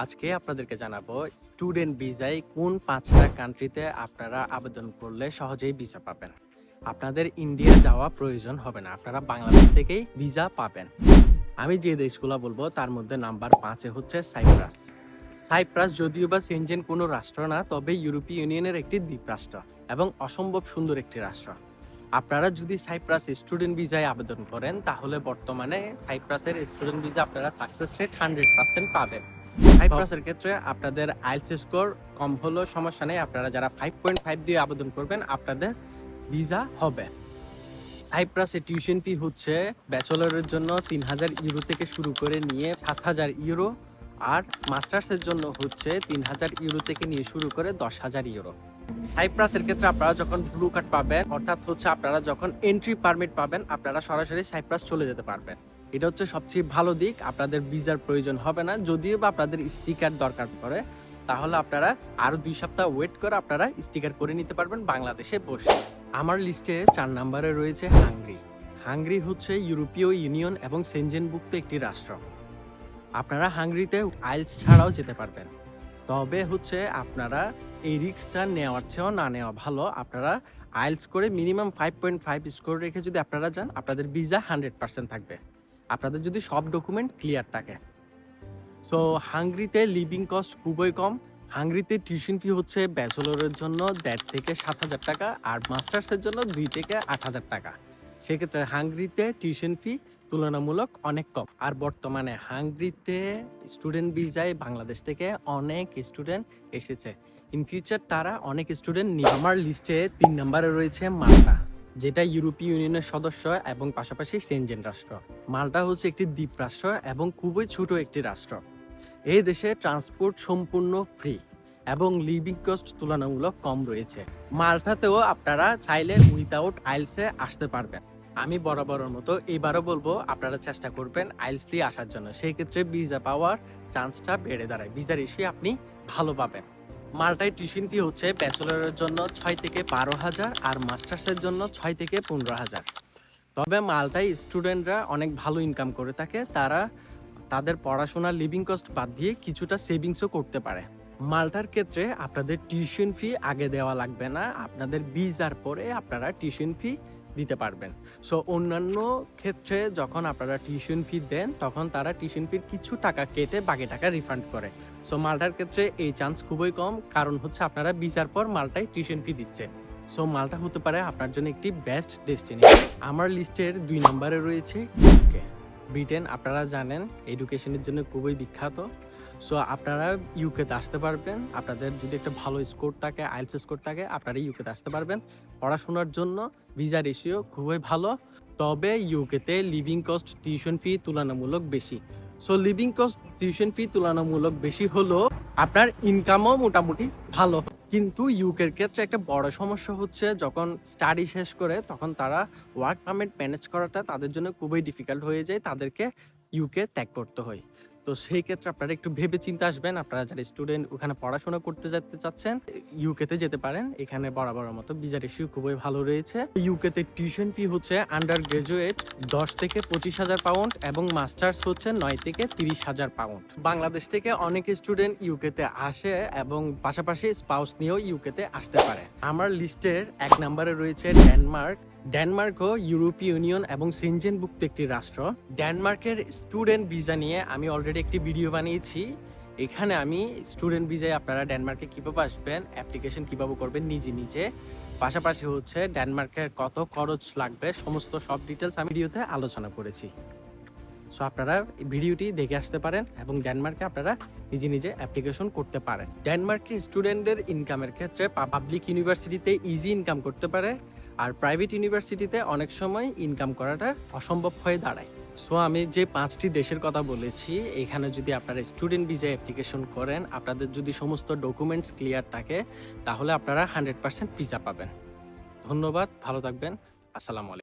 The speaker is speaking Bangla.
আজকে আপনাদেরকে জানাবো স্টুডেন্ট ভিসায় কোন 5টা কান্ট্রিতে আপনারা আবেদন করলে সহজেই ভিসা পাবেন। আপনাদের ইন্ডিয়া যাওয়া প্রয়োজন হবে না, আপনারা বাংলাদেশ থেকেই ভিসা পাবেন। আমি যে দেশগুলো বলবো তার মধ্যে নাম্বার 5-এ হচ্ছে সাইপ্রাস। সাইপ্রাস যদিও বা সেনজেন কোনো রাষ্ট্র না, তবে ইউরোপীয় ইউনিয়নের একটি দ্বীপ রাষ্ট্র এবং অসম্ভব সুন্দর একটি রাষ্ট্র। আপনারা যদি সাইপ্রাস স্টুডেন্ট ভিসায় আবেদন করেন তাহলে বর্তমানে সাইপ্রাসের স্টুডেন্ট ভিসা আপনারা সাকসেস রেট 100% পাবেন। সাইপ্রাসের ক্ষেত্রে আপনাদের আইএলটিএস স্কোর কম হলেও সমস্যা নেই, আপনারা যারা 5.5 দিয়ে আবেদন করবেন আপনাদের ভিসা হবে। সাইপ্রাসে টিউশন ফি হচ্ছে ব্যাচেলরের জন্য 3000 ইউরো থেকে শুরু করে নিয়ে 7000 ইউরো, আর মাস্টার্সের জন্য হচ্ছে 3000 ইউরো থেকে নিয়ে শুরু করে 10,000 ইউরো। সাইপ্রাসের ক্ষেত্রে আপনারা যখন ব্লু কার্ড পাবেন, অর্থাৎ হচ্ছে আপনারা যখন এন্ট্রি পারমিট পাবেন, আপনারা সরাসরি সাইপ্রাস চলে যেতে পারবেন। এটা হচ্ছে সবচেয়ে ভালো দিক, আপনাদের ভিসার প্রয়োজন হবে না। যদিও বা আপনাদের স্টিকার দরকার পড়ে, তাহলে আপনারা আরো 2 সপ্তাহ ওয়েট করে আপনারা স্টিকার করে নিতে পারবেন বাংলাদেশে বসে। আমার লিস্টে 4 নম্বরে রয়েছে হাঙ্গরি। হাঙ্গরি হচ্ছে ইউরোপীয় ইউনিয়ন এবং সেনজেনভুক্ত একটি রাষ্ট্র। আপনারা হাঙ্গরিতে আইএলটিএস ছাড়াও যেতে পারবেন, তবে হচ্ছে আপনারা এই রিস্কটা নেওয়ার চেয়েও না নেওয়া ভালো। আপনারা আইএলটিএস করে মিনিমাম 5.5 স্কোর রেখে যদি আপনারা যান, আপনাদের ভিসা 100% থাকবে, আপনাদের যদি সব ডকুমেন্ট ক্লিয়ার থাকে। সো হাঙ্গরিতে লিভিং কস্ট খুবই কম। হাঙ্গরিতে টিউশন ফি হচ্ছে ব্যাচেলরের জন্য 1.5 থেকে 7,000 টাকা, আর মাস্টার্সের জন্য 2 থেকে 8,000 টাকা। সেক্ষেত্রে হাঙ্গরিতে টিউশন ফি তুলনামূলক অনেক কম। আর বর্তমানে হাঙ্গরিতে স্টুডেন্ট ভিসায় বাংলাদেশ থেকে অনেক স্টুডেন্ট এসেছে। ইন ফিউচার তারা অনেক স্টুডেন্ট নিয়ে। আমার লিস্টে 3 নম্বরে রয়েছে মাল্টা, যেটা ইউরোপীয় ইউনিয়নের সদস্য এবং পাশাপাশি সেনজেন রাষ্ট্র। মাল্টা হচ্ছে একটি দ্বীপ রাষ্ট্র এবং খুবই ছোট একটি রাষ্ট্র। এই দেশে ট্রান্সপোর্ট সম্পূর্ণ ফ্রি এবং লিভিং কস্ট তুলনামূলক কম রয়েছে। মাল্টাতেও আপনারা চাইলে উইদাউট আইএলটিএসে আসতে পারবেন। আমি বরাবরের মতো এবারও বলবো আপনারা চেষ্টা করবেন আইএলটিএস দিয়ে আসার জন্য, সেই ক্ষেত্রে ভিসা পাওয়ার চান্সটা বেড়ে দাঁড়ায়, ভিসার ইস্যু আপনি ভালো পাবেন। মাল্টায় টিউশন ফি হচ্ছে ব্যাচেলরের জন্য 6 থেকে 12,000 আর মাস্টার্সের জন্য 6 থেকে 15,000। তবে মাল্টায় স্টুডেন্টরা অনেক ভালো ইনকাম করে থাকে, তারা তাদের পড়াশোনার লিভিং কস্ট বাদ দিয়ে কিছুটা সেভিংসও করতে পারে। মাল্টার ক্ষেত্রে আপনাদের টিউশন ফি আগে দেওয়া লাগবে না, আপনাদের ভিসার পরে আপনারা টিউশন ফি দিতে পারবেন। সো অন্যান্য ক্ষেত্রে যখন আপনারা টিউশন ফি দেন তখন তারা টিউশন ফির কিছু টাকা কেটে বাকি টাকা রিফান্ড করে। সো মাল্টার ক্ষেত্রে এই চান্স খুবই কম, কারণ হচ্ছে আপনারা ভিসার পর মাল্টায় টিউশন ফি দিচ্ছে। সো মাল্টা হতে পারে আপনার জন্য একটি বেস্ট ডেস্টিনেশন। আমার লিস্টের 2 নম্বরে রয়েছে ইউকে। ব্রিটেন আপনারা জানেন এডুকেশনের জন্য খুবই বিখ্যাত। সো আপনারা ইউকেতে আসতে পারবেন, আপনাদের যদি একটা ভালো স্কোর থাকে, আইএলটিএস স্কোর থাকে, আপনারা ইউকেতে আসতে পারবেন পড়াশোনার জন্য। ভিসা রেশিও খুবই ভালো, তবে ইউকেতে লিভিং কস্ট টিউশন ফি তুলনামূলক বেশি। So living cost tuition fee তুলনামূলক বেশি হলো আপনার ইনকামও মোটামুটি ভালো। কিন্তু ইউকের ক্ষেত্রে একটা বড় সমস্যা হচ্ছে যখন স্টাডি শেষ করে তখন তারা ওয়ার্ক পারমিট ম্যানেজ করাটা তাদের জন্য খুবই ডিফিকাল্ট হয়ে যায়, তাদেরকে ইউকে ত্যাগ করতে হয়। তো সেই ক্ষেত্রে আপনারা একটু ভেবে চিন্তে আসবেন। আপনারা যারা স্টুডেন্ট ওখানে পড়াশোনা করতে যেতে চাচ্ছেন, ইউকেতে যেতে পারেন, এখানে বরাবরের মতো ভিসা রেশিও খুবই ভালো রয়েছে। ইউকেতে টিউশন ফি হচ্ছে আন্ডার গ্রাজুয়েট 10 থেকে 25,000 পাউন্ড এবং মাস্টার্স হচ্ছে 9 থেকে 30,000 পাউন্ড। বাংলাদেশ থেকে অনেক স্টুডেন্ট ইউকেতে আসে এবং পাশাপাশি স্পাউস নিয়েও ইউকেতে আসতে পারে। আমার লিস্টের 1 নম্বরে রয়েছে ডেনমার্ক। ডেনমার্কও ইউরোপীয় ইউনিয়ন এবং সেনজেনভুক্ত একটি রাষ্ট্র। ডেনমার্কের স্টুডেন্ট ভিসা নিয়ে আমি অলরেডি একটি ভিডিও বানিয়েছি। এখানে আমি স্টুডেন্ট ভিসায় আপনারা ডেনমার্কে কিভাবে আসবেন, অ্যাপ্লিকেশন কিভাবে করবেন নিজে নিজে, পাশাপাশি হচ্ছে ডেনমার্কের কত খরচ লাগবে, সমস্ত সব ডিটেলস আমি ভিডিওতে আলোচনা করেছি। সো আপনারা ভিডিওটি দেখে আসতে পারেন এবং ডেনমার্কে আপনারা নিজে নিজে অ্যাপ্লিকেশন করতে পারেন। ডেনমার্কে স্টুডেন্টদের ইনকামের ক্ষেত্রে পাবলিক ইউনিভার্সিটিতে ইজি ইনকাম করতে পারে, আর প্রাইভেট ইউনিভার্সিটিতে অনেক সময় ইনকাম করাটা অসম্ভব হয়ে দাঁড়ায়। সো আমি যে 5টি দেশের কথা বলেছি, এখানে যদি আপনারা স্টুডেন্ট ভিসা অ্যাপ্লিকেশন করেন, আপনাদের যদি সমস্ত ডকুমেন্টস ক্লিয়ার থাকে, তাহলে আপনারা 100% ভিসা পাবেন। ধন্যবাদ, ভালো থাকবেন, আসসালামু আলাইকুম।